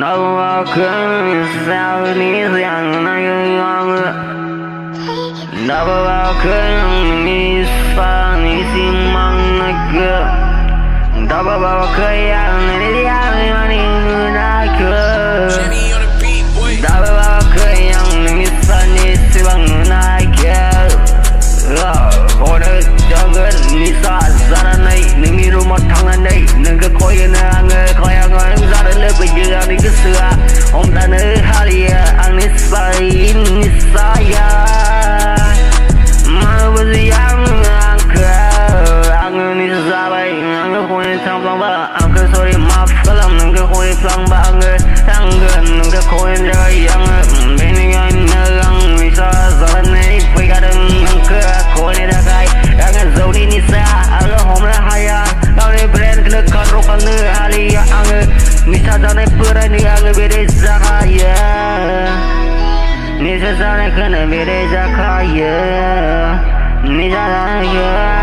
Dabw sao ní rằng nay ngon Dabw nisa ní sim mang nay cơ Dabw yang ní yang ní nay cơ Dabw yang nisa ní sim mang nay cơ Order jangan nisa zara nay nungi rumah tangan nay nunggu koyen angge koyang ang zara lebih jauh ni kesua om tanah halia ang nisa ya mau bersiang ang nisa bay ang koyen tamplang ba ang sorry maaf kalam nunggu koyen plang ba nunggu koyen jai yang beningan ang nisa zara nay pegadang ang koyen dah kai ang zoni nisa ang hom la haya ang brand kena karok ang halia ang nisa zara pura ni ang beda zakaya nisa zara kena beda zakaya nisa zara